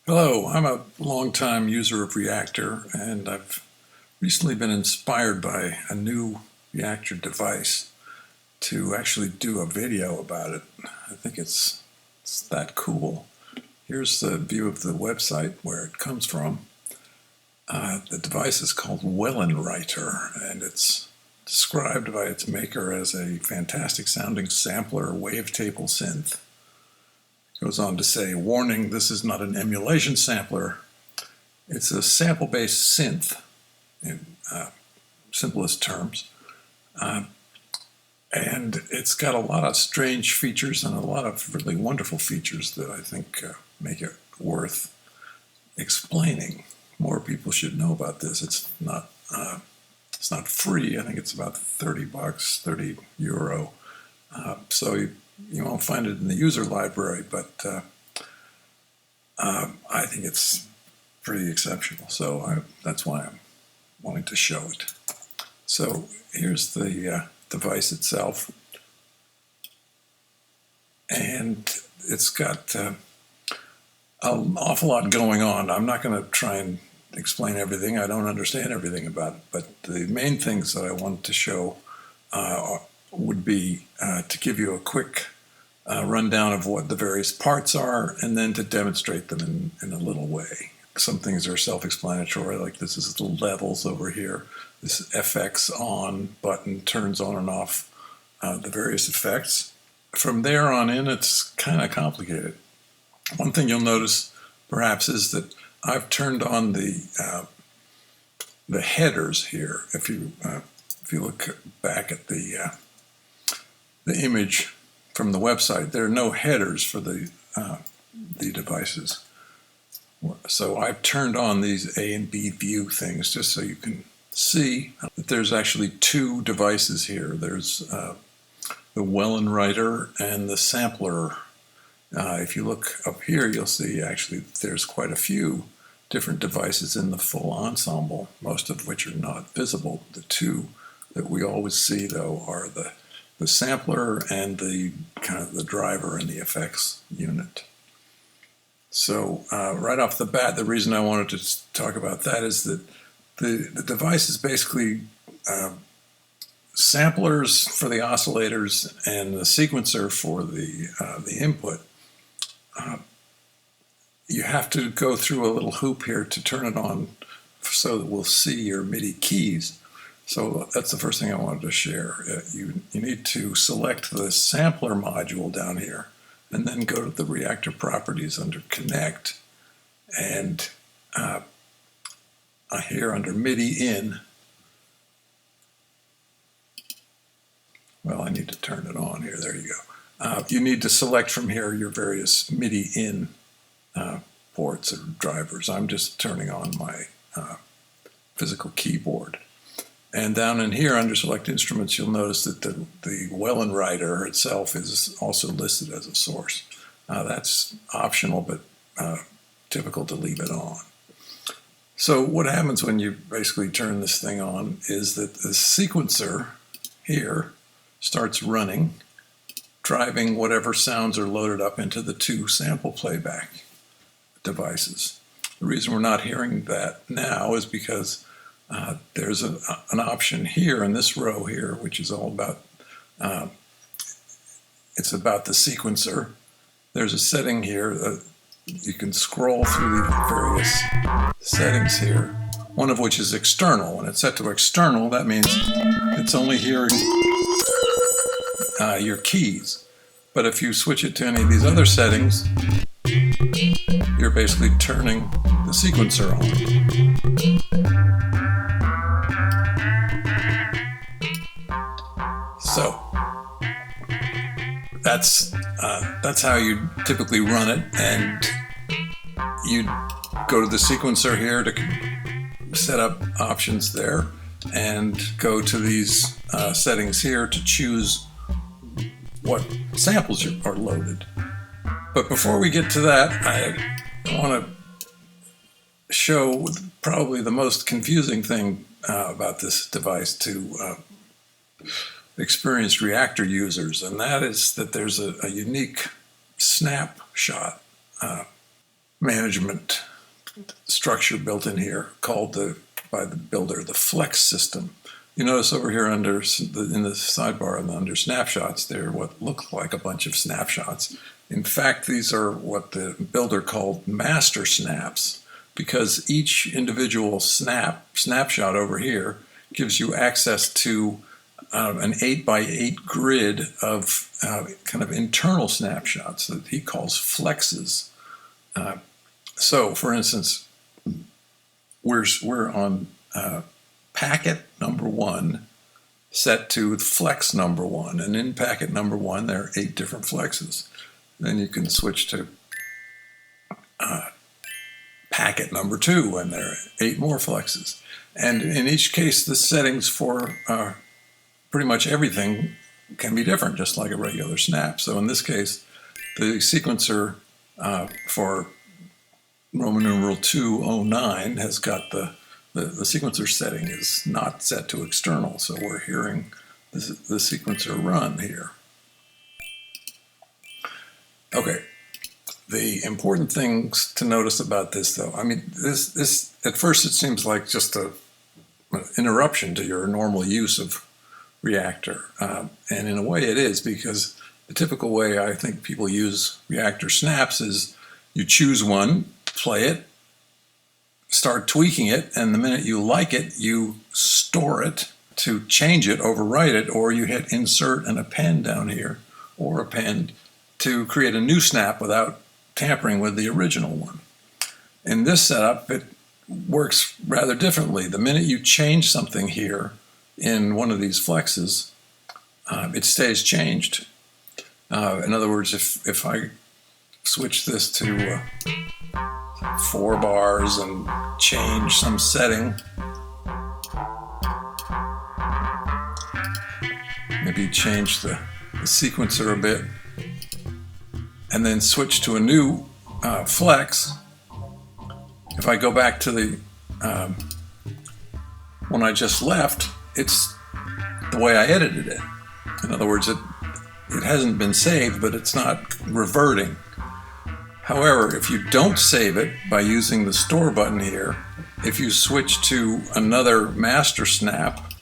Hello, I'm a longtime user of Reaktor, and I've recently been inspired by a new Reaktor device to actually do a video about it. I think it's that cool. Here's the view of the website where it comes from. The device is called Wellenreiter, and it's described by its maker as a fantastic sounding sampler wavetable synth. Goes on to say, warning, this is not an emulation sampler. It's a sample-based synth, in simplest terms. And it's got a lot of strange features and a lot of really wonderful features that I think make it worth explaining. More people should know about this. It's not free. I think it's about 30 bucks, 30 euro. So you won't find it in the user library, but I think it's pretty exceptional. So that's why I'm wanting to show it. So here's the device itself. And it's got an awful lot going on. I'm not going to try and explain everything. I don't understand everything about it. But the main things that I wanted to show would be to give you a quick rundown of what the various parts are, and then to demonstrate them in a little way. Some things are self-explanatory, like this is the levels over here. This FX on button turns on and off the various effects. From there on in, it's kind of complicated. One thing you'll notice, perhaps, is that I've turned on the headers here. If you look back at the image from the website, there are no headers for the devices. So I've turned on these A and B view things just so you can see that there's actually two devices here. There's the Wellenreiter and the sampler. If you look up here, you'll see actually there's quite a few different devices in the full ensemble, most of which are not visible. The two that we always see, though, are the sampler and the kind of the driver and the effects unit. So right off the bat, the reason I wanted to talk about that is that the device is basically samplers for the oscillators and the sequencer for the input. You have to go through a little hoop here to turn it on so that we'll see your MIDI keys. So that's the first thing I wanted to share. You need to select the sampler module down here, and then go to the Reaktor properties under Connect, and here under MIDI in, well, I need to turn it on here. There you go. You need to select from here your various MIDI in ports or drivers. I'm just turning on my physical keyboard. And down in here under Select Instruments, you'll notice that the Wellenreiter itself is also listed as a source. That's optional, but typical to leave it on. So what happens when you basically turn this thing on is that the sequencer here starts running, driving whatever sounds are loaded up into the two sample playback devices. The reason we're not hearing that now is because there's an option here in this row here, which is all about, it's about the sequencer. There's a setting here. You can scroll through the various settings here, one of which is external. When it's set to external, that means it's only hearing your keys. But if you switch it to any of these other settings, you're basically turning the sequencer on. So that's how you typically run it, and you go to the sequencer here to set up options there, and go to these settings here to choose what samples are loaded. But before we get to that, I want to show probably the most confusing thing about this device to experienced Reaktor users, and that is that there's a unique snapshot management structure built in here called by the builder the flex system. You notice over here in the sidebar and under snapshots, they're what look like a bunch of snapshots. In fact, these are what the builder called master snaps, because each individual snapshot over here gives you access to an 8x8 grid of kind of internal snapshots that he calls flexes. So, for instance, we're on packet number 1 set to flex number 1, and in packet number 1 there are 8 different flexes. Then you can switch to packet number 2, and there are 8 more flexes. And in each case, the settings for pretty much everything can be different, just like a regular snap. So in this case, the sequencer for Roman numeral 209 has got the sequencer setting is not set to external, so we're hearing the sequencer run here. Okay, the important things to notice about this, though, I mean, this at first it seems like just an interruption to your normal use of Reaktor, and in a way it is, because the typical way I think people use Reaktor snaps is you choose one, play it, start tweaking it, and the minute you like it, you store it to change it, overwrite it, or you hit insert and append down here, or append to create a new snap without tampering with the original one. In this setup, it works rather differently. The minute you change something here in one of these flexes, it stays changed. In other words, if I switch this to 4 bars and change some setting, maybe change the sequencer a bit, and then switch to a new flex, if I go back to the one I just left, it's the way I edited it. In other words, it hasn't been saved, but it's not reverting. However, if you don't save it by using the store button here, if you switch to another master snap,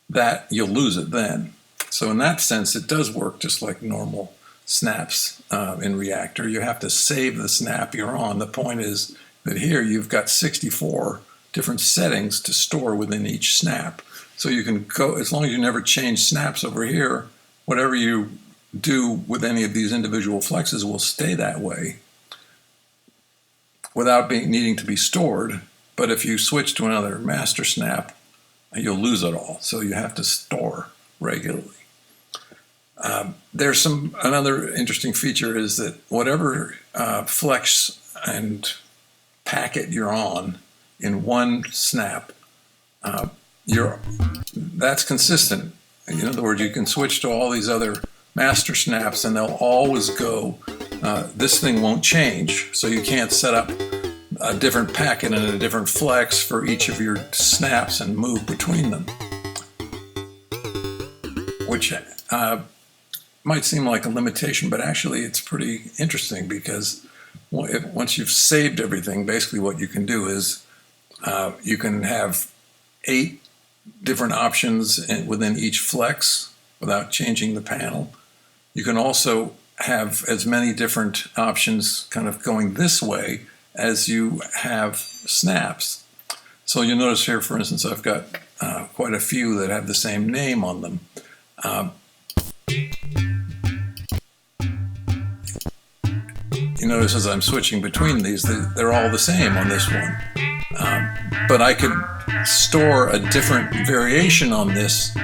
that you'll lose it then. So in that sense, it does work just like normal snaps in Reaktor. You have to save the snap you're on. The point is that here you've got 64 different settings to store within each snap. So you can go, as long as you never change snaps over here, whatever you do with any of these individual flexes will stay that way without needing to be stored. But if you switch to another master snap, you'll lose it all. So you have to store regularly. There's another interesting feature is that whatever flex and packet you're on in one snap, that's consistent. In other words, you can switch to all these other master snaps and they'll always go. This thing won't change, so you can't set up a different packet and a different flex for each of your snaps and move between them, which might seem like a limitation, but actually it's pretty interesting, because once you've saved everything, basically what you can do is you can have 8 different options within each flex without changing the panel. You can also have as many different options kind of going this way as you have snaps. So you'll notice here, for instance, I've got quite a few that have the same name on them. You notice as I'm switching between these, they're all the same on this one. But I could store a different variation on this,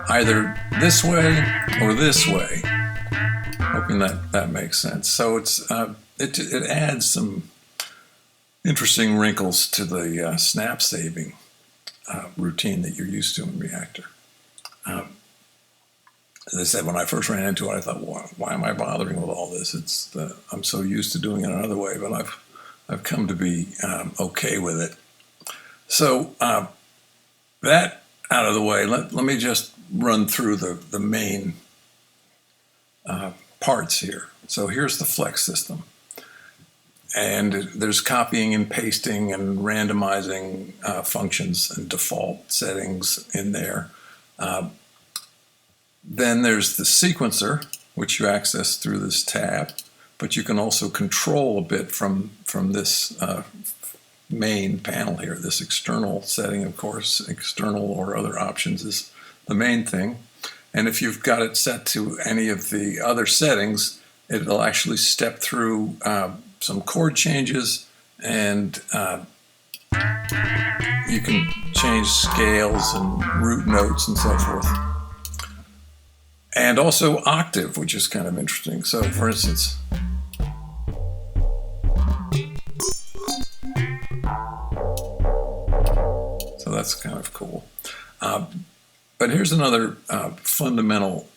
either this way or this way. Hoping that makes sense. So it adds some interesting wrinkles to the snap saving routine that you're used to in Reaktor. As I said, when I first ran into it, I thought, why am I bothering with all this? I'm so used to doing it another way, but I've come to be okay with it. So that out of the way, let me just run through the main parts here. So here's the flex system. and there's copying and pasting and randomizing functions and default settings in there. Then there's the sequencer, which you access through this tab, but you can also control a bit from this main panel here. This external setting, of course, external or other options is the main thing. And if you've got it set to any of the other settings, it'll actually step through some chord changes, and you can change scales and root notes and so forth. And also octave, which is kind of interesting. So for instance, so that's kind of cool. But here's another fundamental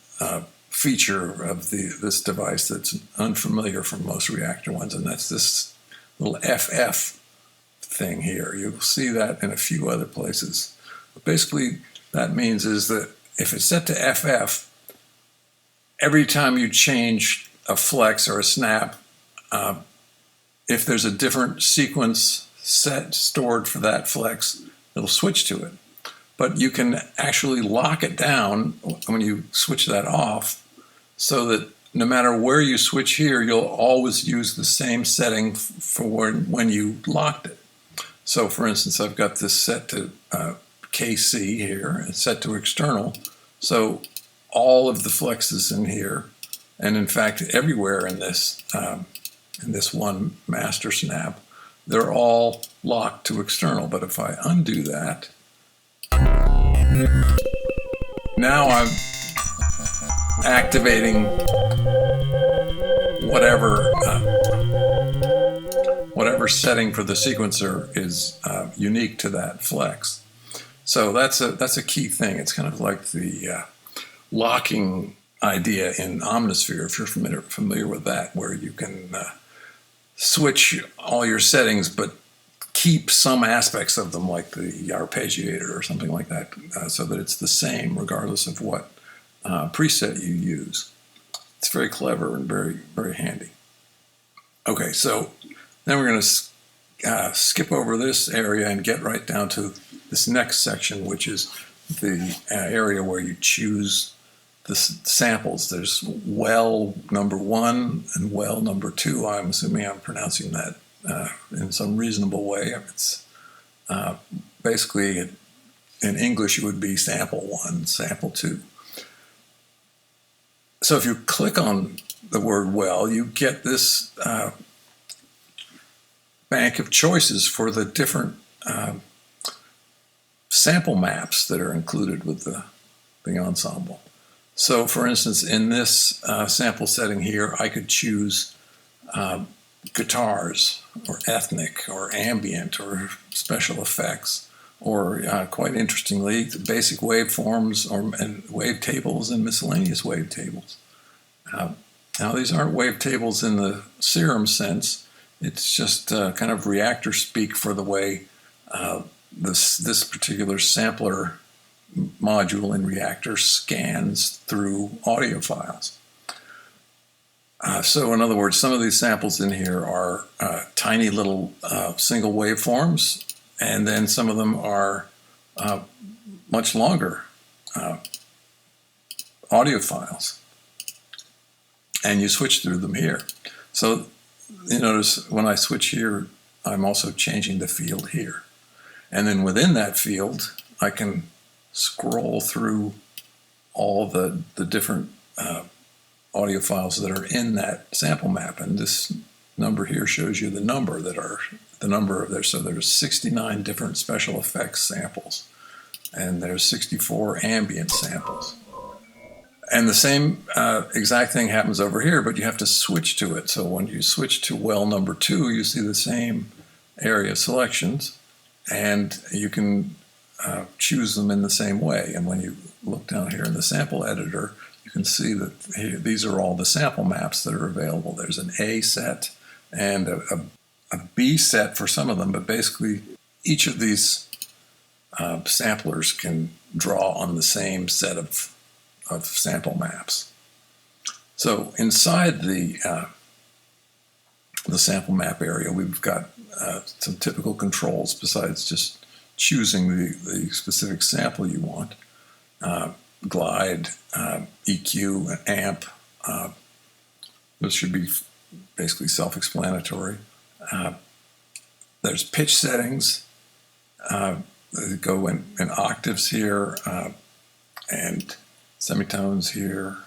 feature of this device that's unfamiliar from most Reaktor ones, and that's this little FF thing here. You'll see that in a few other places. But basically, that means is that if it's set to FF, every time you change a flex or a snap, if there's a different sequence set stored for that flex, it'll switch to it. But you can actually lock it down when you switch that off, so that no matter where you switch here, you'll always use the same setting for when you locked it. So for instance, I've got this set to KC here and set to external. So all of the flexes in here, and in fact everywhere in this one master snap, they're all locked to external. But if I undo that, now I'm activating whatever setting for the sequencer is unique to that flex. So that's a key thing. It's kind of like the locking idea in Omnisphere, if you're familiar with that, where you can switch all your settings but keep some aspects of them, like the arpeggiator or something like that, so that it's the same regardless of what preset you use. It's very clever and very, very handy. Okay, so then we're going to skip over this area and get right down to this next section, which is the area where you choose the samples. There's well number 1 and well number 2. I'm assuming I'm pronouncing that in some reasonable way. It's basically, in English, it would be sample 1, sample 2. So if you click on the word well, you get this bank of choices for the different sample maps that are included with the ensemble. So for instance, in this sample setting here, I could choose guitars, or ethnic, or ambient, or special effects, or quite interestingly, basic waveforms, and wavetables, and miscellaneous wavetables. Now these aren't wavetables in the Serum sense. It's just kind of Reaktor speak for the way this particular sampler module in Reaktor scans through audio files. So in other words, some of these samples in here are tiny little single waveforms, and then some of them are much longer audio files. And you switch through them here. So you notice when I switch here, I'm also changing the field here. And then within that field, I can scroll through all the different audio files that are in that sample map. And this number here shows you the number of there. So there's 69 different special effects samples, and there's 64 ambient samples. And the same exact thing happens over here, but you have to switch to it. So when you switch to well number 2, you see the same area selections, and you can choose them in the same way. And when you look down here in the sample editor, you can see that these are all the sample maps that are available. There's an A set and a B set for some of them, but basically each of these samplers can draw on the same set of sample maps. So inside the the sample map area, we've got some typical controls besides just choosing the specific sample you want. Glide, EQ, and amp. Those should be basically self-explanatory. There's pitch settings. They go in octaves here, and semitones here.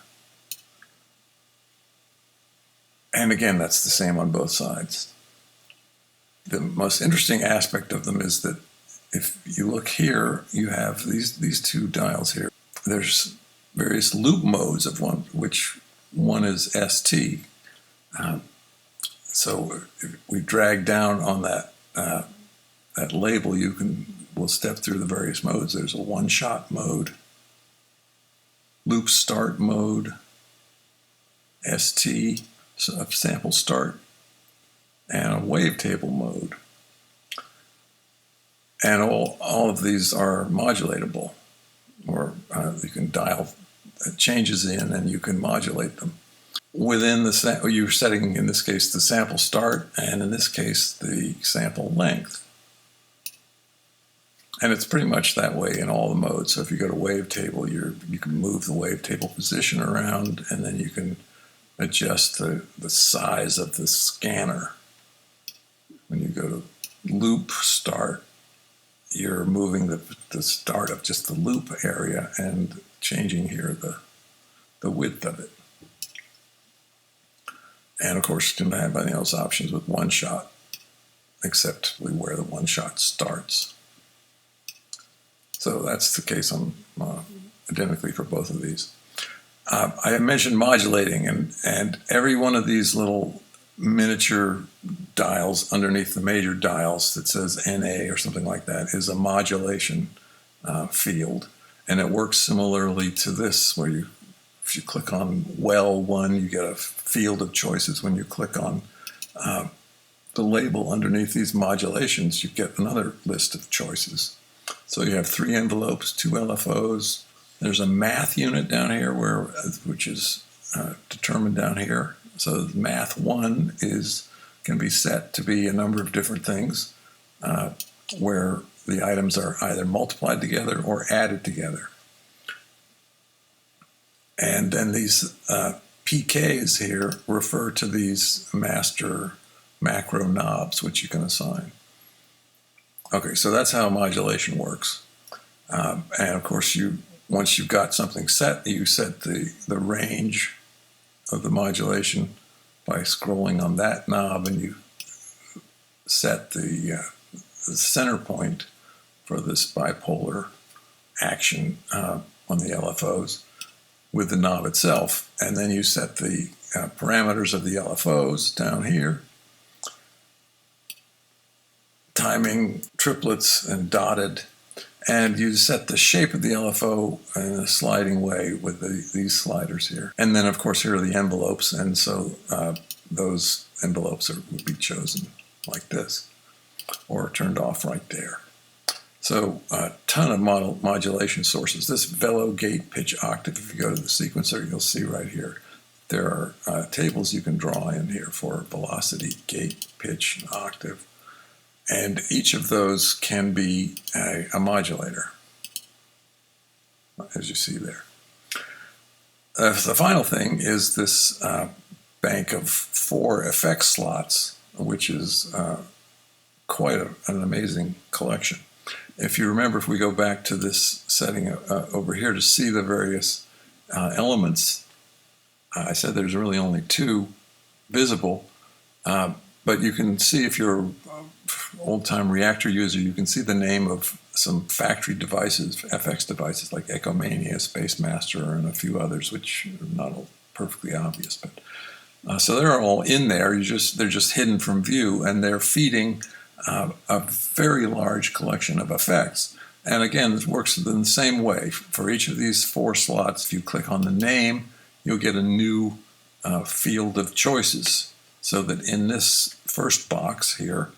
And again, that's the same on both sides. The most interesting aspect of them is that if you look here, you have these two dials here. There's various loop modes of which one is ST. So if we drag down on that label, we'll step through the various modes. There's a one-shot mode, loop start mode, ST, sample start, and a wavetable mode. And all of these are modulatable, or you can dial changes in and you can modulate them. Within you're setting, in this case, the sample start, and in this case, the sample length. And it's pretty much that way in all the modes. So if you go to wavetable, you can move the wavetable position around, and then you can adjust the size of the scanner. When you go to loop start, you're moving the start of just the loop area and changing here the width of it. And of course, you can have any of those options with one shot, except where the one shot starts. So that's the case identically for both of these. I mentioned modulating, and every one of these little miniature dials underneath the major dials that says NA or something like that is a modulation field, and it works similarly to this, where if you click on well 1, you get a field of choices. When you click on the label underneath these modulations, you get another list of choices. So you have 3 envelopes, 2 LFOs. There's a math unit down here which is determined down here. So math 1 can be set to be a number of different things, where the items are either multiplied together or added together. And then these PKs here refer to these master macro knobs, which you can assign. Okay, so that's how modulation works. And of course, once you've got something set, you set the range of the modulation by scrolling on that knob, and you set the center point for this bipolar action on the LFOs with the knob itself. And then you set the parameters of the LFOs down here, timing, triplets, and dotted. And you set the shape of the LFO in a sliding way with these sliders here. And then, of course, here are the envelopes. And so those envelopes would be chosen like this, or turned off right there. So a ton of modulation sources. This velo gate pitch octave, if you go to the sequencer, you'll see right here, there are tables you can draw in here for velocity, gate, pitch, and octave. And each of those can be a modulator, as you see there. The final thing is this bank of 4 effect slots, which is quite an amazing collection. If you remember, if we go back to this setting over here to see the various elements, I said there's really only 2 visible, but you can see, if you're old-time Reaktor user, you can see the name of some factory devices, FX devices like Ecomania, Space Master, and a few others, which are not perfectly obvious. But so they're all in there. They're just hidden from view, and they're feeding a very large collection of effects. And again, it works in the same way. For each of these 4 slots, if you click on the name, you'll get a new field of choices. So that in this first box here,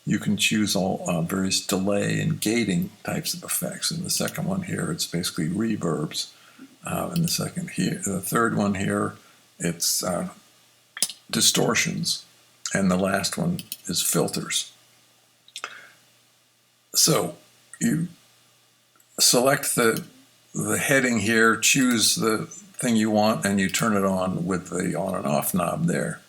you can choose all various delay and gating types of effects. In the second one here, it's basically reverbs. In the third one here, it's distortions. and the last one is filters. So you select the heading here, choose the thing you want, and you turn it on with the on and off knob there.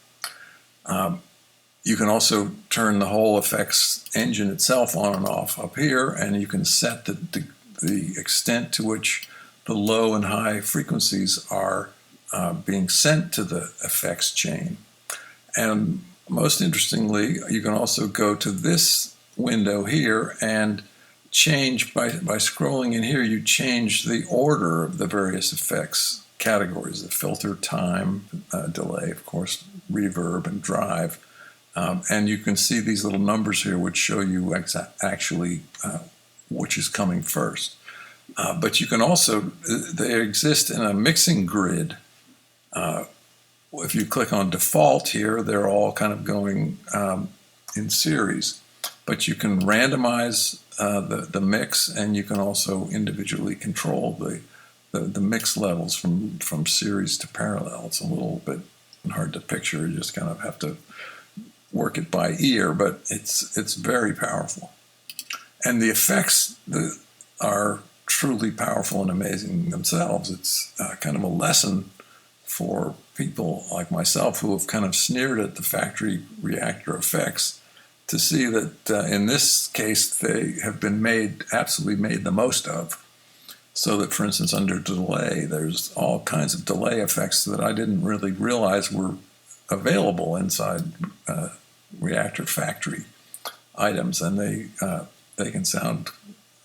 You can also turn the whole effects engine itself on and off up here, and you can set the extent to which the low and high frequencies are being sent to the effects chain. And most interestingly, you can also go to this window here and change, by scrolling in here, you change the order of the various effects categories: the filter, time, delay, of course, reverb, and drive. And you can see these little numbers here which show you actually which is coming first. But you can also, they exist in a mixing grid. If you click on default here, they're all kind of going in series. But you can randomize the mix, and you can also individually control the mix levels from series to parallel. It's a little bit hard to picture. You just kind of have to work it by ear, but it's very powerful. And the effects are truly powerful and amazing themselves. It's kind of a lesson for people like myself who have kind of sneered at the factory Reaktor effects, to see that in this case they have been absolutely made the most of. So that, for instance, under delay, there's all kinds of delay effects that I didn't really realize were available inside Reaktor factory items, and they can sound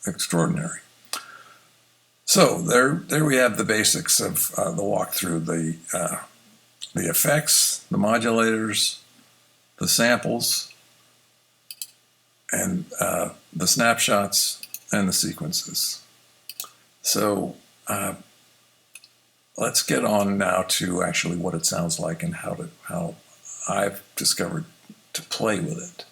extraordinary. So there we have the basics of the walkthrough: the effects, the modulators, the samples, and the snapshots and the sequences. So let's get on now to actually what it sounds like and how I've discovered to play with it.